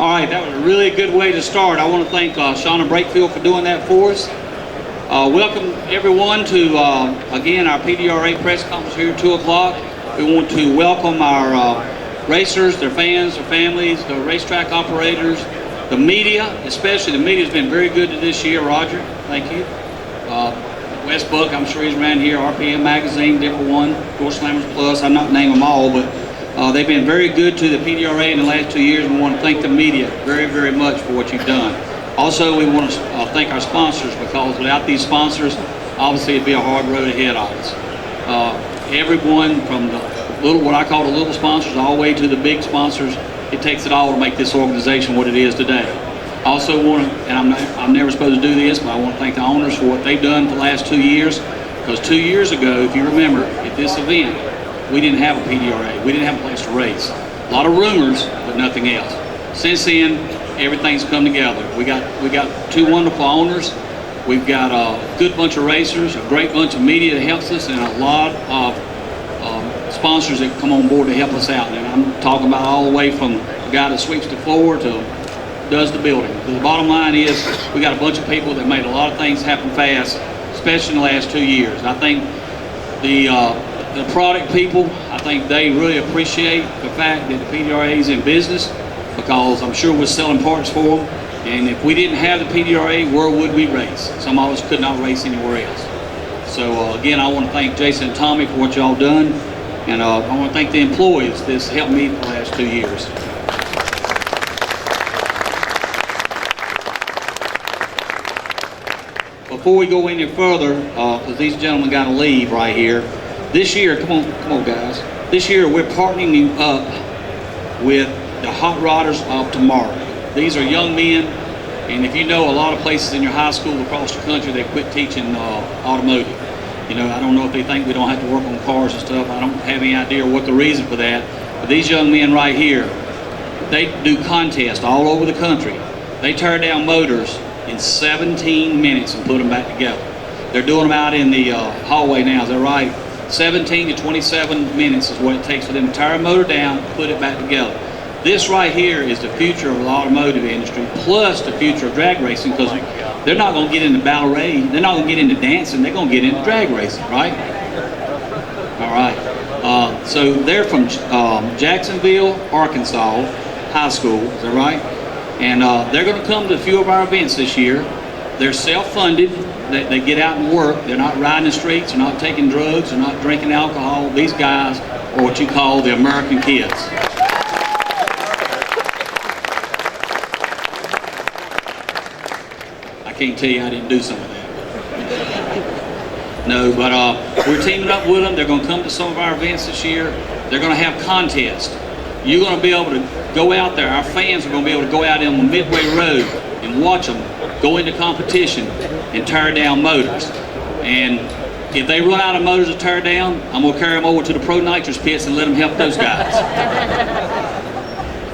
All right, that was a really good way to start. I want to thank Shauna Brakefield for doing that for us. Welcome everyone to, again, our PDRA press conference here at 2 o'clock. We want to welcome our racers, their fans, their families, the racetrack operators, the media, especially the media has been very good to this year. Roger, thank you. Wes Buck, I'm sure he's around here, RPM Magazine, different one, of course Slammers Plus, I'm not naming them all, but they've been very good to the PDRA in the last 2 years, and we want to thank the media very, very much for what you've done. Also, we want to thank our sponsors, because without these sponsors, obviously it'd be a hard road ahead of us. Everyone from the little, what I call the little sponsors, all the way to the big sponsors, it takes it all to make this organization what it is today. I also want to, and I'm never supposed to do this, but I want to thank the owners for what they've done for the last 2 years, because 2 years ago, if you remember, at this event, we didn't have a PDRA. We didn't have a place to race. A lot of rumors, but nothing else. Since then, everything's come together. We got 2 wonderful owners. We've got a good bunch of racers, a great bunch of media that helps us, and a lot of sponsors that come on board to help us out. And I'm talking about all the way from the guy that sweeps the floor to does the building. But the bottom line is we got a bunch of people that made a lot of things happen fast, especially in the last 2 years. I think the product people, I think they really appreciate the fact that the PDRA is in business, because I'm sure we're selling parts for them. And if we didn't have the PDRA, where would we race? Some of us could not race anywhere else. So again, I want to thank Jason and Tommy for what y'all done. And I want to thank the employees that's helped me for the last 2 years. Before we go any further, because these gentlemen got to leave right here, this year, come on guys, this year we're partnering up with the Hot Rodders of Tomorrow. These are young men, and if you know, a lot of places in your high school across the country, they quit teaching automotive. You know, I don't know if they think we don't have to work on cars and stuff. I don't have any idea what the reason for that. But these young men right here, they do contests all over the country. They tear down motors in 17 minutes and put them back together. They're doing them out in the hallway now, is that right? 17 to 27 minutes is what it takes for them to tear a motor down, put it back together. This right here is the future of the automotive industry, plus the future of drag racing, because they're not going to get into ballet, they're not going to get into dancing, they're going to get into drag racing, right? All right. So they're from Jacksonville, Arkansas High School, is that right? And they're going to come to a few of our events this year. They're self-funded, they get out and work, they're not riding the streets, they're not taking drugs, they're not drinking alcohol. These guys are what you call the American kids. I can't tell you I didn't do some of that. No, but we're teaming up with them. They're going to come to some of our events this year. They're going to have contests. You're going to be able to go out there. Our fans are going to be able to go out on the Midway Road and watch them go into competition and tear down motors. And if they run out of motors to tear down, I'm going to carry them over to the Pro Nitrous pits and let them help those guys.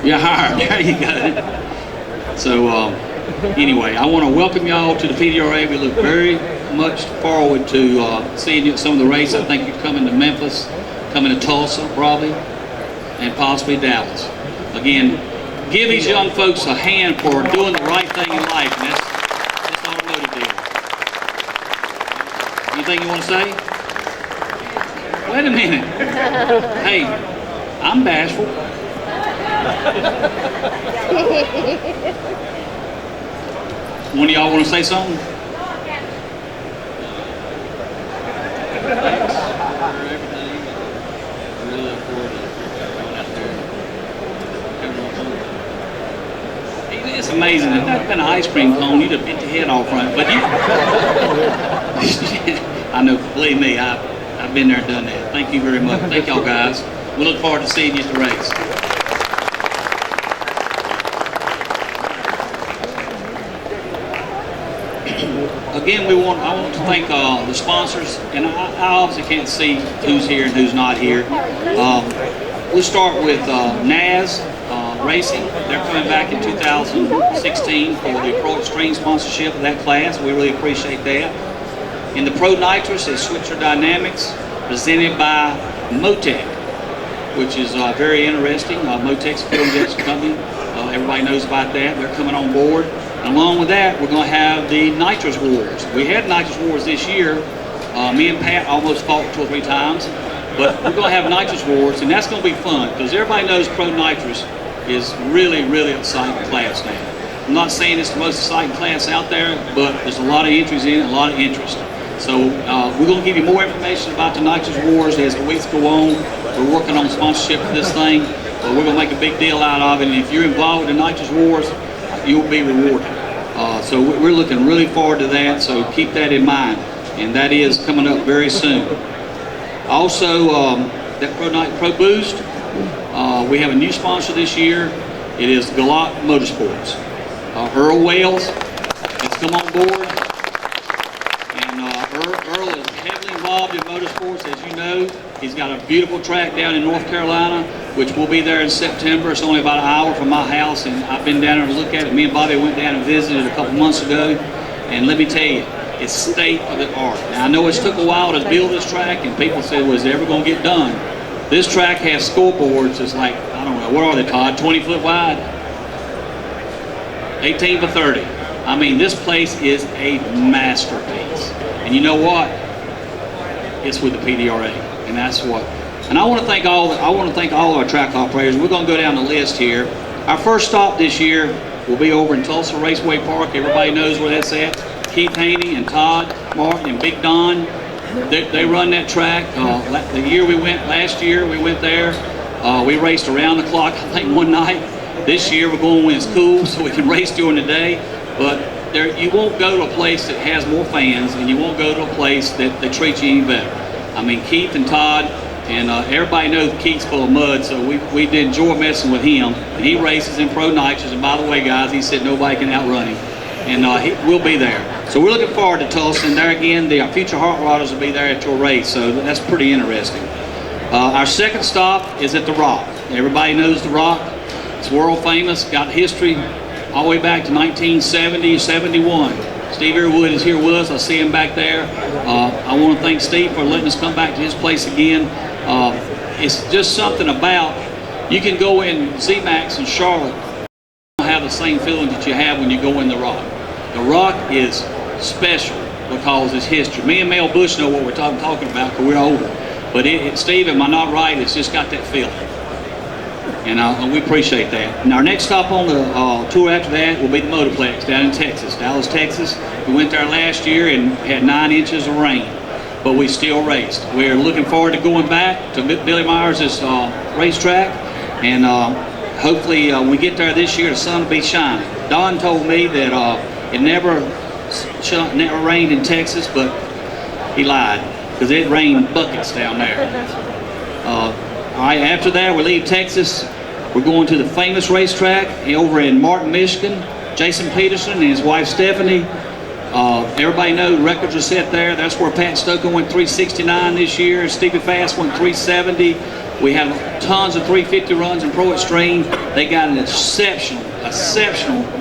You're hired. There you go. So anyway, I want to welcome y'all to the PDRA. We look very much forward to seeing you at some of the races. I think you're coming to Memphis, coming to Tulsa probably, and possibly Dallas. Again, give these young folks a hand for doing the right thing in life, and that's automotive deal. Anything you want to say? Wait a minute. Hey, I'm bashful. One of y'all want to say something? It's amazing. If that had been an ice cream cone, you'd have bit your head off right. But you, I know, believe me, I've been there and done that. Thank you very much. Thank y'all guys. We look forward to seeing you at the race. Again, I want to thank the sponsors, and I obviously can't see who's here and who's not here. We'll start with NAS Racing. They're coming back in 2016 for the Pro Extreme sponsorship of that class. We really appreciate that. In the Pro Nitrous is Switzer Dynamics, presented by Motec. which is very interesting. Motex Film Injection Company, everybody knows about that. They're coming on board. And along with that, we're going to have the Nitrous Wars. We had Nitrous Wars this year. Me and Pat almost fought 2 or 3 times, but we're going to have Nitrous Wars, and that's going to be fun because everybody knows Pro Nitrous is really, really exciting class now. I'm not saying it's the most exciting class out there, but there's a lot of entries in it, a lot of interest. So we're going to give you more information about the Nitrous Wars as the weeks go on. We're working on sponsorship for this thing, but we're going to make a big deal out of it. And if you're involved with the Nitrous Wars, you'll be rewarded. So we're looking really forward to that, so keep that in mind. And that is coming up very soon. Also, that Pro Boost, we have a new sponsor this year. It is Galot Motorsports. Earl Wales has come on board, and Earl is heavily involved in motorsports, as you know. He's got a beautiful track down in North Carolina, which will be there in September. It's only about an hour from my house, and I've been down there to look at it. Me and Bobby went down and visited a couple months ago, and let me tell you, it's state of the art. Now, I know it's took a while to build this track, and people said, was it ever going to get done? This track has scoreboards that's like, I don't know, what are they, Todd, 20 foot wide? 18 to 30. I mean, this place is a masterpiece. And you know what? It's with the PDRA, and that's what. And I want to thank all our track operators. We're going to go down the list here. Our first stop this year will be over in Tulsa Raceway Park. Everybody knows where that's at. Keith Haney and Todd Martin and Big Don, they run that track. The year we went, last year we went there. We raced around the clock, I think, one night. This year we're going when it's cool, so we can race during the day. But you won't go to a place that has more fans, and you won't go to a place that they treat you any better. I mean, Keith and Todd, and everybody knows Keith's full of mud, so we did enjoy messing with him. And he races in Pro Nitrous, and by the way, guys, he said nobody can outrun him. And we'll be there. So we're looking forward to Tulsa, and there again, our future Hot Rodders will be there at your race, so that's pretty interesting. Our second stop is at The Rock. Everybody knows The Rock. It's world famous, got history all the way back to 1970, 71. Steve Earwood is here with us. I see him back there. I want to thank Steve for letting us come back to his place again. It's just something about, you can go in Z-Max in Charlotte, have the same feeling that you have when you go in The Rock. The Rock is special because it's history. Me and Mel Bush know what we're talking about because we're older. But Steve, am I not right? It's just got that feeling. And we appreciate that. And our next stop on the tour after that will be the Motorplex down in Texas, Dallas, Texas. We went there last year and had 9 inches of rain, but we still raced. We're looking forward to going back to Billy Myers' racetrack, and hopefully when we get there this year, the sun will be shining. Don told me that it never rained in Texas, but he lied, because it rained buckets down there. All right, after that, we leave Texas. We're going to the famous racetrack over in Martin, Michigan. Jason Peterson and his wife Stephanie. Everybody knows records are set there. That's where Pat Stoker went 369 this year. Stevie Fast went 370. We have tons of 350 runs in Pro Extreme. They got an exceptional,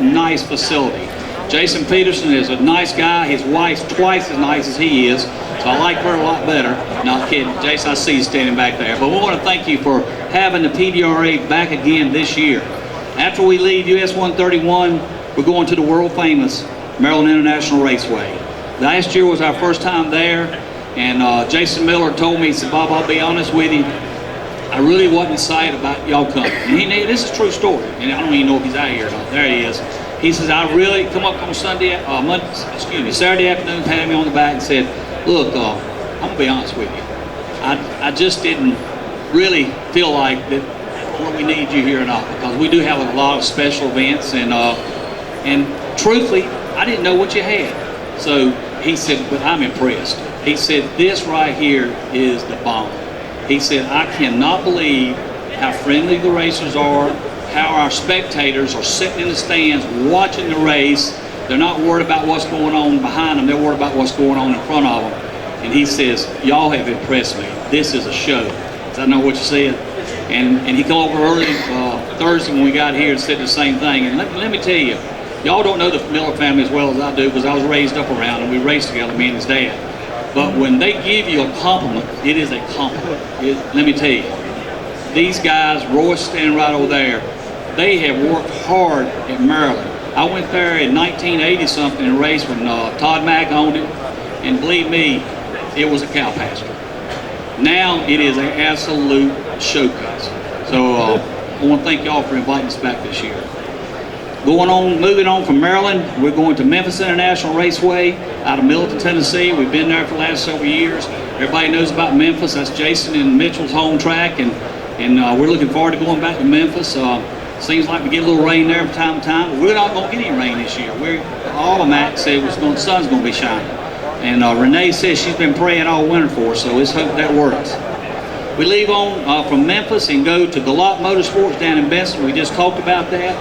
nice facility. Jason Peterson is a nice guy. His wife's twice as nice as he is, so I like her a lot better. Not kidding. Jason, I see you standing back there. But we want to thank you for having the PDRA back again this year. After we leave US 131, we're going to the world famous Maryland International Raceway. Last year was our first time there, and Jason Miller told me, he said, Bob, I'll be honest with you, I really wasn't excited about y'all coming. And this is a true story, and I don't even know if he's out here or not. There he is. He says, I really come up on Saturday afternoon, patted me on the back and said, look, I'm going to be honest with you. I just didn't really feel like that we need you here or not, because we do have a lot of special events, and truthfully, I didn't know what you had. So he said, but I'm impressed. He said, this right here is the bomb. He said, I cannot believe how friendly the racers are, how our spectators are sitting in the stands watching the race. They're not worried about what's going on behind them. They're worried about what's going on in front of them. And he says, y'all have impressed me. This is a show. Does that know what you said? And he came over early Thursday when we got here and said the same thing. And let me tell you, y'all don't know the Miller family as well as I do, because I was raised up around and we raced together, me and his dad. But when they give you a compliment, it is a compliment. Let me tell you. these guys, Roy's standing right over there, they have worked hard at Maryland. I went there in 1980 something and raced when Todd Mack owned it, and believe me, it was a cow pasture. Now it is an absolute showcase. So I want to thank y'all for inviting us back this year. Moving on from Maryland, we're going to Memphis International Raceway out of Middleton, Tennessee. We've been there for the last several years. Everybody knows about Memphis. That's Jason and Mitchell's home track, and we're looking forward to going back to Memphis. Seems like we get a little rain there from time to time, but we're not going to get any rain this year. All of Matt said the sun's going to be shining. And Renee says she's been praying all winter for us, so let's hope that works. We leave on from Memphis and go to Galop Motorsports down in Benson. We just talked about that.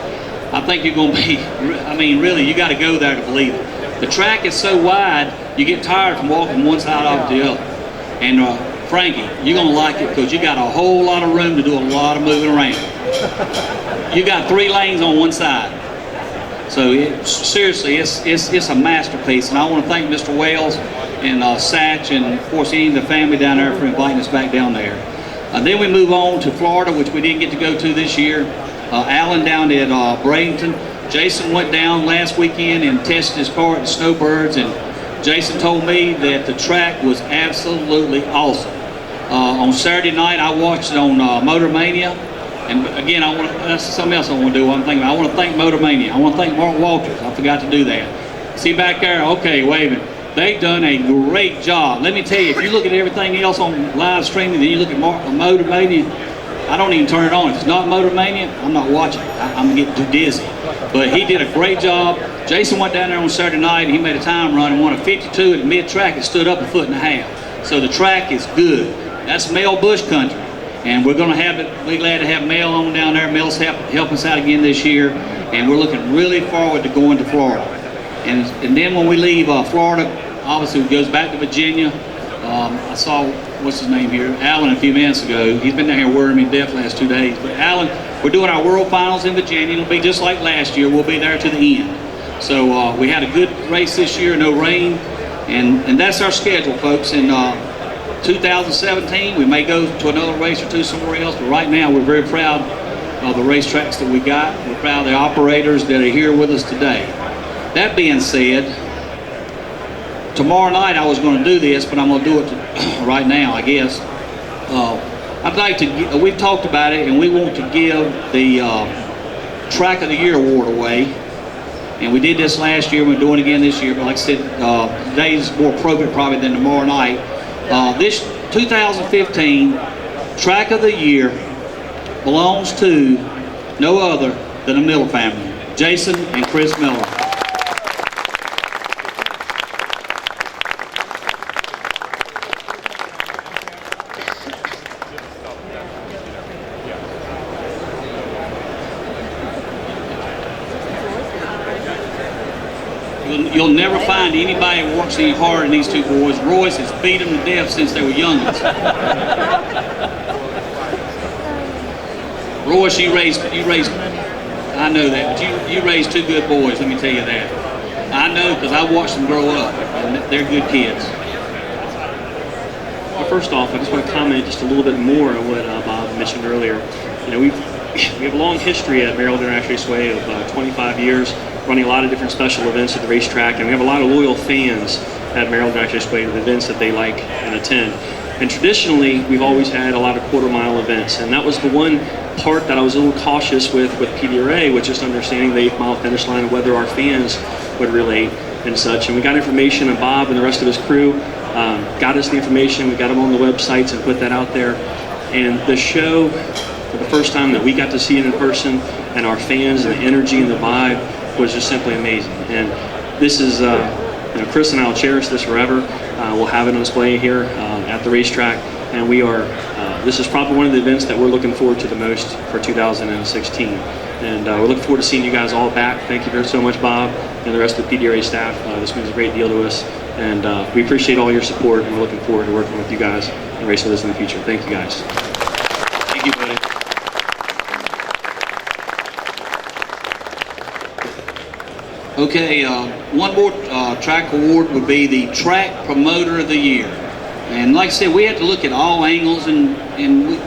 I think you're going to be, I mean, really, you got to go there to believe it. The track is so wide, you get tired from walking one side off the other. And Frankie, you're going to like it because you got a whole lot of room to do a lot of moving around. You got 3 lanes on one side. So seriously, it's a masterpiece. And I want to thank Mr. Wells and Satch and, of course, Indy, the family down there for inviting us back down there. Then we move on to Florida, which we didn't get to go to this year. Alan down at Bradenton. Jason went down last weekend and tested his car at the Snowbirds, and Jason told me that the track was absolutely awesome. On Saturday night, I watched it on Motor Mania, and again, that's something else I want to do. I want to thank Motor Mania. I want to thank Mark Walters. I forgot to do that. See back there? Okay, waving. They've done a great job. Let me tell you, if you look at everything else on live streaming, then you look at Motor Mania, I don't even turn it on. If it's not Motor Mania, I'm not watching it. I'm getting too dizzy. But he did a great job. Jason went down there on Saturday night and he made a time run and won a 52 at the mid-track and stood up 1.5 feet. So the track is good. That's Mel Bush country. And we're going to have it. We're glad to have Mel on down there. Mel's helping us out again this year. And we're looking really forward to going to Florida. And then when we leave Florida, obviously it goes back to Virginia. I saw, what's his name here, Alan a few minutes ago. He's been down here worrying me death the last 2 days. But Alan, we're doing our World Finals in Virginia. It'll be just like last year. We'll be there to the end. So we had a good race this year, no rain. And that's our schedule, folks. In 2017, we may go to another race or two somewhere else. But right now, we're very proud of the racetracks that we got. We're proud of the operators that are here with us today. That being said, tomorrow night I was going to do this, but I'm going to do it right now, I guess. I'd like to, we've talked about it, and we want to give the Track of the Year award away. And we did this last year, we're doing it again this year, but like I said, today's more appropriate probably than tomorrow night. This 2015 Track of the Year belongs to no other than the Miller family, Jason and Chris Miller. You'll never find anybody who works any harder than these two boys. Royce has beat them to death since they were youngins. Royce, you raised, I know that, but you raised 2 good boys, let me tell you that. I know because I watched them grow up, and they're good kids. Well, first off, I just want to comment just a little bit more on what Bob mentioned earlier. You know, we have a long history at Maryland International Raceway of 25 years, running a lot of different special events at the racetrack, and we have a lot of loyal fans at Maryland International Raceway with events that they like and attend. And traditionally, we've always had a lot of quarter-mile events, and that was the one part that I was a little cautious with PDRA, was just understanding the 8-mile finish line and whether our fans would relate and such. And we got information, and Bob and the rest of his crew got us the information. We got them on the websites and put that out there. And the show, for the first time that we got to see it in person, and our fans and the energy and the vibe was just simply amazing. And this is, you know, Chris and I will cherish this forever. We'll have it on display here at the racetrack, and we are, this is probably one of the events that we're looking forward to the most for 2016. And we're looking forward to seeing you guys all back. Thank you very so much, Bob, and the rest of the PDRA staff. This means a great deal to us, and we appreciate all your support, and we're looking forward to working with you guys and racing with us in the future. Thank you, guys. Thank you, buddy. Okay, one more track award would be the Track Promoter of the Year. And like I said, we have to look at all angles, and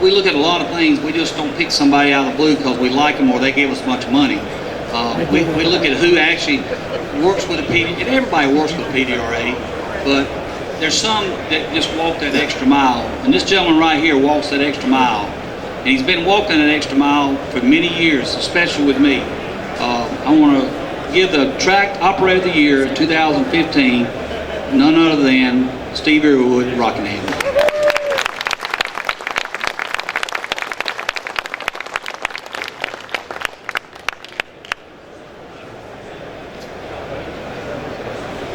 we look at a lot of things. We just don't pick somebody out of the blue because we like them or they gave us a bunch of money. We look at who actually works with the PDRA, and everybody works with PDRA, but there's some that just walk that extra mile. And this gentleman right here walks that extra mile. And he's been walking that extra mile for many years, especially with me. I want to give the Track Operator of the Year in 2015, none other than Steve Earwood at Rockingham.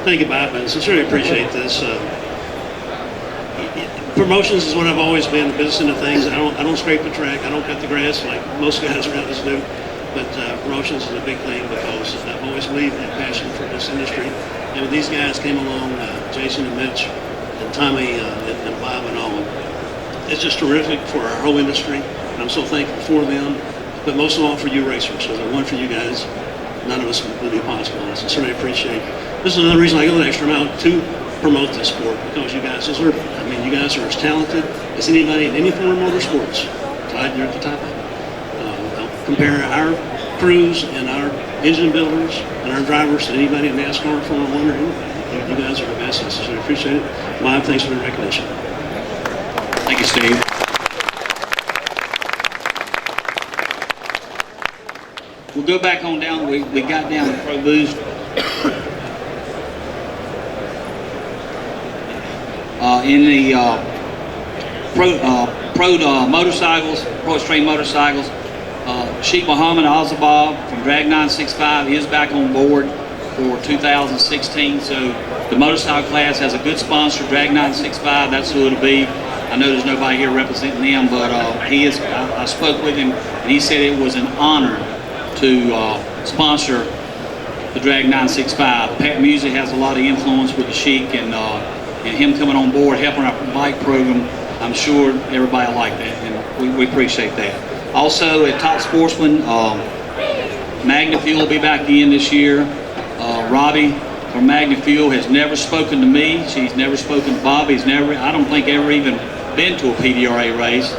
Thank you, Bob. I sincerely appreciate this. Promotions is what I've always been, the business end of things. I don't scrape the track. I don't cut the grass like most guys around us do. But promotions is a big thing because I've always believed in passion for this industry. And when these guys came along, Jason and Mitch and Tommy and Bob and all, it's just terrific for our whole industry. And I'm so thankful for them, but most of all for you racers. Because if it weren't for you guys, none of us would be possible. I sincerely appreciate it. This is another reason I go the extra mile to promote this sport, because you guys deserve it. I mean, you guys are as talented as anybody in any form of motorsports. Todd, you're at the top of it. I'll compare our crews and our engine builders and our drivers to anybody in NASCAR, Formula One, or anybody. You guys are the best. I sincerely appreciate it. Bob, thanks for the recognition. Thank you, Steve. We'll go back on down. We got down to Pro Boost. In the pro motorcycles, Pro Extreme motorcycles, Sheikh Mohammed Azabab from Drag 965 is back on board for 2016. So the motorcycle class has a good sponsor, Drag 965. That's who it'll be. I know there's nobody here representing them, but he is. I spoke with him, and he said it was an honor to sponsor the Drag 965. Pat Music has a lot of influence with the Sheik, and him coming on board, helping our bike program. I'm sure everybody will like that, and we appreciate that. Also at Top Sportsman, Magna Fuel will be back in this year. Robbie from Magna Fuel has never spoken to me. She's never spoken to Bob. He's never, I don't think, ever even been to a PDRA race.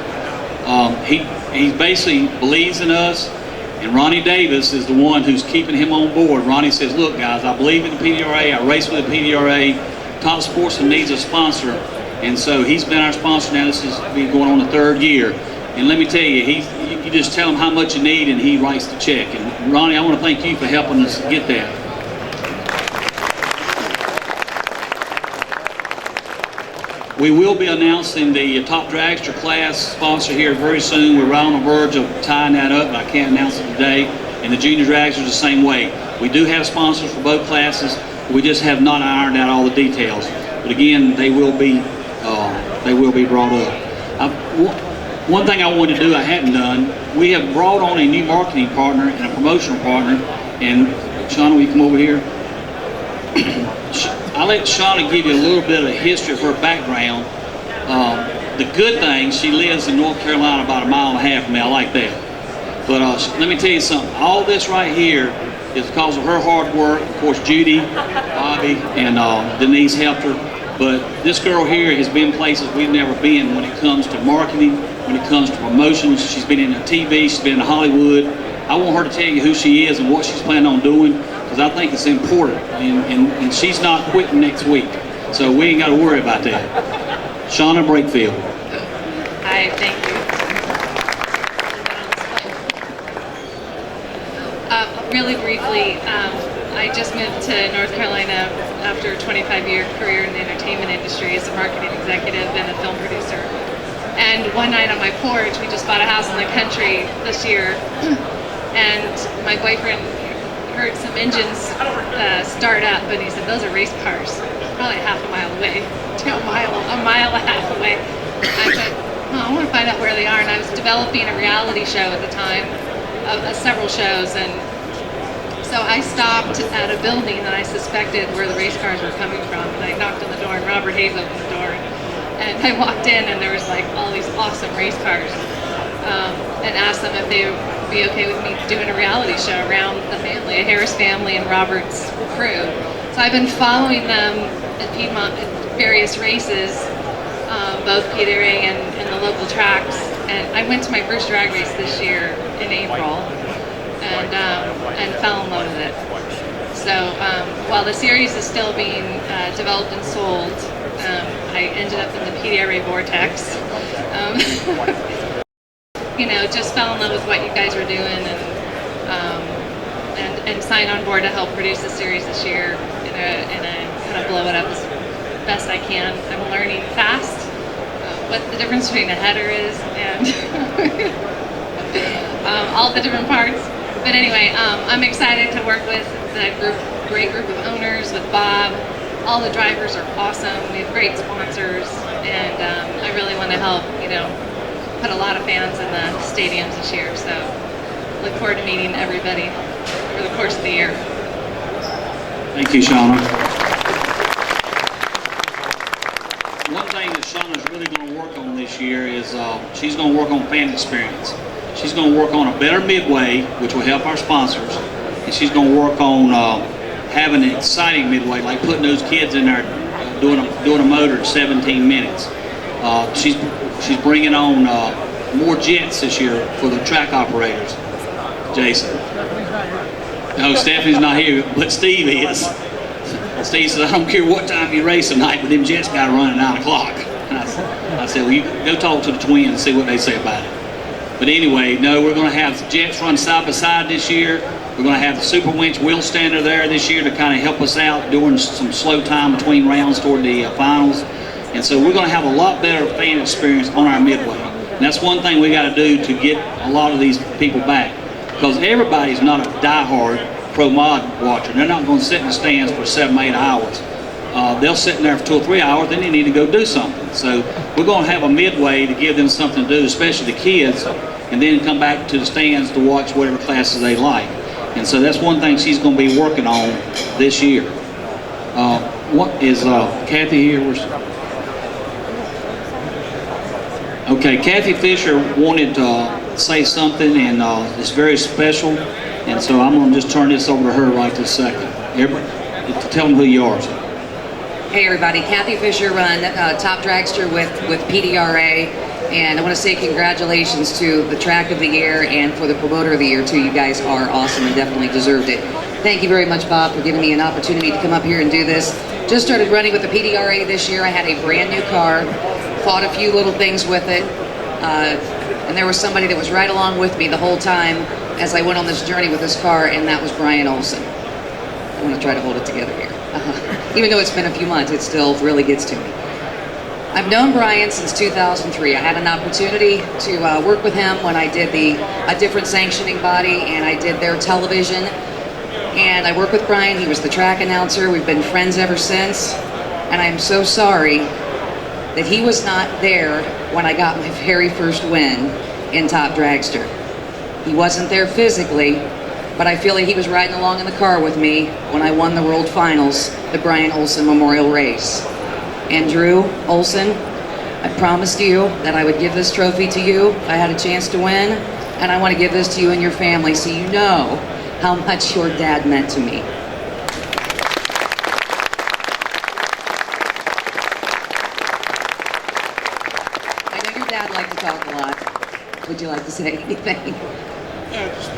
He basically believes in us, and Ronnie Davis is the one who's keeping him on board. Ronnie says, look guys, I believe in the PDRA, I race with the PDRA, Top Sportsman needs a sponsor, and so he's been our sponsor now. This is been going on the third year. And let me tell you, you just tell him how much you need and he writes the check. And Ronnie, I want to thank you for helping us get that. We will be announcing the Top Dragster class sponsor here very soon. We're right on the verge of tying that up, but I can't announce it today. And the Junior Dragsters the same way. We do have sponsors for both classes. We just have not ironed out all the details. But again, they will be brought up. One thing I wanted to do I hadn't done, we have brought on a new marketing partner and a promotional partner. And Shauna, will you come over here? I'll let Shauna give you a little bit of history of her background. The good thing, she lives in North Carolina about a mile and a half from me. I like that. But let me tell you something. All this right here is because of her hard work. Of course, Judy, Bobby, and Denise helped her. But this girl here has been places we've never been when it comes to marketing, when it comes to promotions. She's been in the TV, she's been in Hollywood. I want her to tell you who she is and what she's planning on doing, because I think it's important. And she's not quitting next week, so we ain't got to worry about that. Shauna Brakefield. Hi, thank you. Really briefly, I just moved to North Carolina after a 25-year career in the entertainment industry as a marketing executive and a film producer. And one night on my porch, we just bought a house in the country this year, and my boyfriend heard some engines start up, and he said, those are race cars, probably half a mile away, a mile and a half away. I said, oh, I want to find out where they are, and I was developing a reality show at the time, several shows, and so I stopped at a building that I suspected where the race cars were coming from, and I knocked on the door, and Robert Hayes opened the door, and I walked in, and there was like all these awesome race cars, and asked them if they would be okay with me doing a reality show around the family, a Harris family and Robert's crew. So I've been following them at Piedmont at various races both PDRA and the local tracks. And I went to my first drag race this year in April, and fell in love with it. So while the series is still being developed and sold, I ended up in the PDRA vortex. You know, just fell in love with what you guys were doing, and signed on board to help produce the series this year, and kind of blow it up as best I can. I'm learning fast what the difference between a header is and all the different parts. But anyway, I'm excited to work with the great group of owners, with Bob. All the drivers are awesome. We have great sponsors, and I really want to help, you know, put a lot of fans in the stadiums this year. So look forward to meeting everybody over the course of the year. Thank you, Shauna. One thing that Shauna's really going to work on this year is she's going to work on fan experience. She's going to work on a better midway, which will help our sponsors, and she's going to work on having an exciting midway, like putting those kids in there doing a motor in 17 minutes. She's bringing on more jets this year for the track operators. Jason. No, Stephanie's not here, but Steve is. Steve said, I don't care what time you race tonight, but them jets got to run at 9 o'clock. And I said, well, you go talk to the twins and see what they say about it. But anyway, no, we're going to have jets run side by side this year. We're going to have the Super Winch wheel stander there this year to kind of help us out during some slow time between rounds toward the finals. And so we're going to have a lot better fan experience on our midway. And that's one thing we got to do to get a lot of these people back. Because everybody's not a diehard pro mod watcher. They're not going to sit in the stands for 7, 8 hours. They'll sit in there for 2 or 3 hours, then they need to go do something. So we're going to have a midway to give them something to do, especially the kids, and then come back to the stands to watch whatever classes they like. And so that's one thing she's going to be working on this year. What is Kathy here? Okay, Kathy Fisher wanted to say something, and it's very special. And so I'm going to just turn this over to her right this second. Everybody, tell them who you are. Hey everybody, Kathy Fisher, run Top Dragster with PDRA, and I want to say congratulations to the track of the year and for the promoter of the year too. You guys are awesome and definitely deserved it. Thank you very much, Bob, for giving me an opportunity to come up here and do this. Just started running with the PDRA this year. I had a brand new car, fought a few little things with it, and there was somebody that was right along with me the whole time as I went on this journey with this car, and that was Brian Olson. I want to try to hold it together here. Even though it's been a few months, it still really gets to me. I've known Brian since 2003. I had an opportunity to work with him when I did a different sanctioning body, and I did their television. And I worked with Brian. He was the track announcer. We've been friends ever since. And I'm so sorry that he was not there when I got my very first win in Top Dragster. He wasn't there physically, but I feel like he was riding along in the car with me when I won the World Finals, the Brian Olson Memorial Race. And Drew Olson, I promised you that I would give this trophy to you if I had a chance to win, and I want to give this to you and your family so you know how much your dad meant to me. I know your dad liked to talk a lot. Would you like to say anything? Yeah, just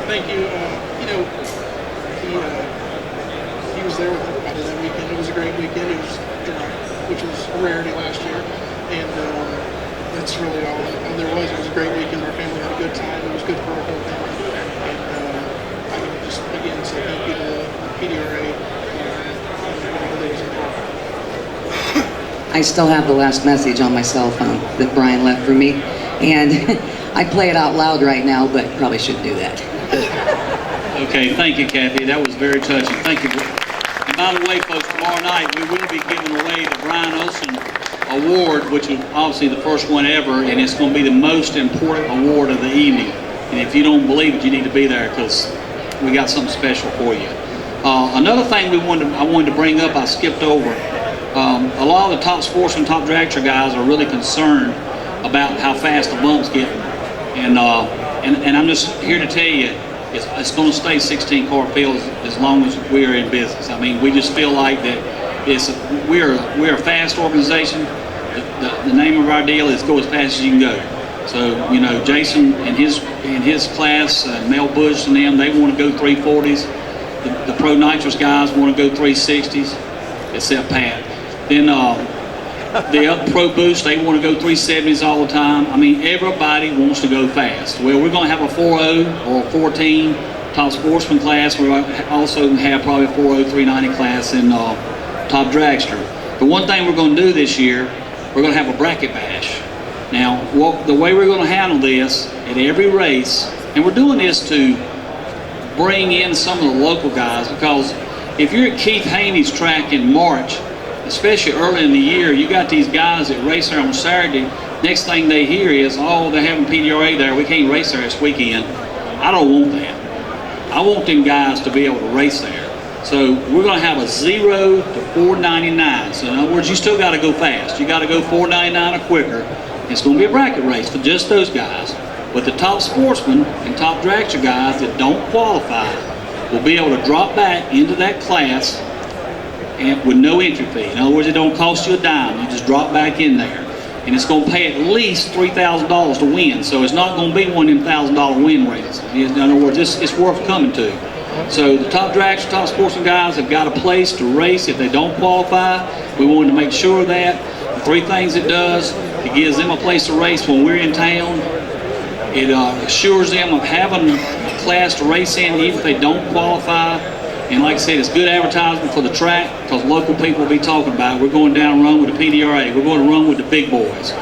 thank you. You know, he was there with everybody that weekend. It was a great weekend. It was, you know, which was a rarity last year, and that's really all there was. It was a great weekend. Our family had a good time. It was good for our whole family. And I would just again say thank you to the PDRA and all those involved. I still have the last message on my cell phone that Brian left for me, and I play it out loud right now, but probably shouldn't do that. Okay, thank you, Kathy. That was very touching. Thank you. And by the way, folks, tomorrow night we will be giving away the Brian Olson Award, which is obviously the first one ever, and it's going to be the most important award of the evening. And if you don't believe it, you need to be there because we got something special for you. Another thing I wanted to bring up, I skipped over. A lot of the top sportsmen, top dragster guys are really concerned about how fast the bumps get, and I'm just here to tell you, it's going to stay 16 car fields as long as we're in business. I mean, we just feel like that we're a fast organization. The name of our deal is go as fast as you can go. So, you know, Jason and his class, Mel Bush and them, they want to go 340s. The Pro Nitrous guys want to go 360s, except Pat. Then the Pro Boost, they want to go 370s all the time. I mean, everybody wants to go fast. Well, we're going to have a 4.0 or a 14 top sportsman class. We also have probably a 4.0 390 class in top dragster. The one thing we're going to do this year, we're going to have a bracket bash. Now, the way we're going to handle this at every race, and we're doing this to bring in some of the local guys, because if you're at Keith Haney's track in March, especially early in the year, you got these guys that race there on Saturday. Next thing they hear is, oh, they're having PDRA there, we can't race there this weekend. I don't want that. I want them guys to be able to race there. So we're going to have a 0 to 499. So in other words, you still got to go fast. You got to go 499 or quicker. It's going to be a bracket race for just those guys. But the top sportsmen and top dragster guys that don't qualify will be able to drop back into that class and with no entry fee. In other words, it don't cost you a dime. You just drop back in there. And it's going to pay at least $3,000 to win. So it's not going to be one of them $1,000 win races. In other words, it's worth coming to. So the top dragster, top sportsman guys have got a place to race if they don't qualify. We wanted to make sure of that. The three things it does, it gives them a place to race when we're in town. It assures them of having a class to race in even if they don't qualify. And like I said, it's good advertisement for the track because local people will be talking about it. We're going down and run with the PDRA. We're going to run with the big boys.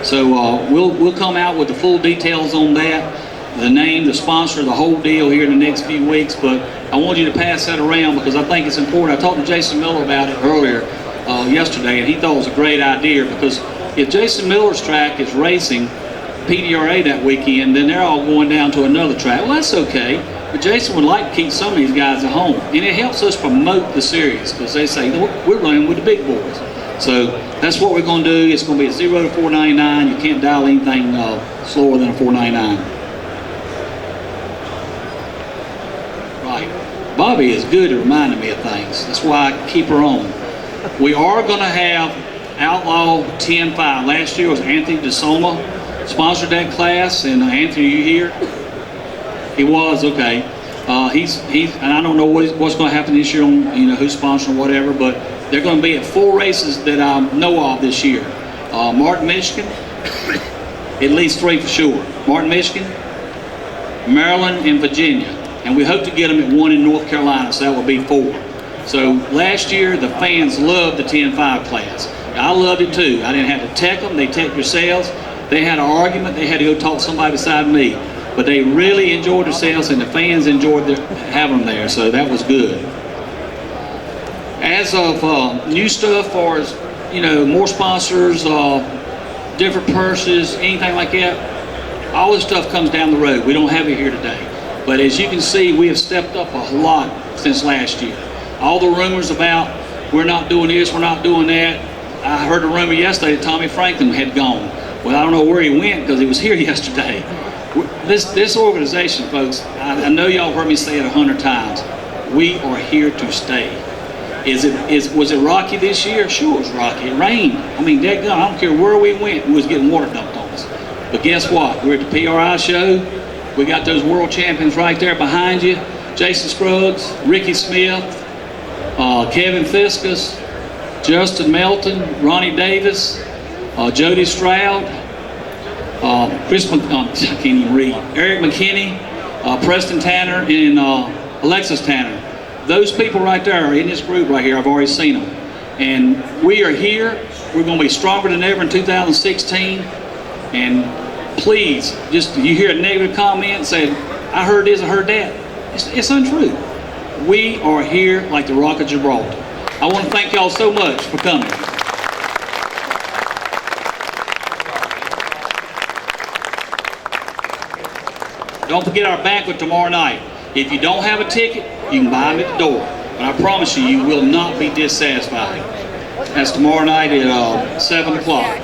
So we'll come out with the full details on that. The name, the sponsor, the whole deal here in the next few weeks, but I want you to pass that around because I think it's important. I talked to Jason Miller about it earlier yesterday, and he thought it was a great idea because if Jason Miller's track is racing PDRA that weekend, then they're all going down to another track. Well, that's okay, but Jason would like to keep some of these guys at home, and it helps us promote the series because they say, we're running with the big boys. So that's what we're going to do. It's going to be a 0 to 499. You can't dial anything slower than a 499. Bobby is good at reminding me of things. That's why I keep her on. We are going to have Outlaw 10-5. Last year was Anthony DeSoma sponsored that class, and Anthony, you here? He was, okay. He's and I don't know what's going to happen this year on who's sponsoring or whatever, but they're going to be at 4 races that I know of this year. Martin, Michigan, at least 3 for sure. Martin, Michigan, Maryland, and Virginia. And we hope to get them at 1 in North Carolina, so that will be 4. So last year, the fans loved the 10-5 class. I loved it too. I didn't have to tech them. They tech themselves. They had an argument. They had to go talk to somebody beside me. But they really enjoyed themselves, and the fans enjoyed having them there, so that was good. As of new stuff, or more sponsors, different purses, anything like that, all this stuff comes down the road. We don't have it here today. But as you can see, we have stepped up a lot since last year. All the rumors about we're not doing this, we're not doing that. I heard a rumor yesterday that Tommy Franklin had gone. Well, I don't know where he went because he was here yesterday. This organization, folks, I know y'all heard me say it 100 times. We are here to stay. Was it rocky this year? Sure it was rocky. It rained. I mean, I don't care where we went, we was getting water dumped on us. But guess what? We're at the PRI show. We got those world champions right there behind you. Jason Scruggs, Ricky Smith, Kevin Fiskus, Justin Melton, Ronnie Davis, Jody Stroud, I can't even read, Eric McKinney, Preston Tanner, and Alexis Tanner. Those people right there are in this group right here. I've already seen them. And we are here. We're going to be stronger than ever in 2016. And please, just you hear a negative comment saying, I heard this, I heard that. It's untrue. We are here like the Rock of Gibraltar. I want to thank y'all so much for coming. Don't forget our banquet tomorrow night. If you don't have a ticket, you can buy them at the door. But I promise you, you will not be dissatisfied. That's tomorrow night at 7 o'clock.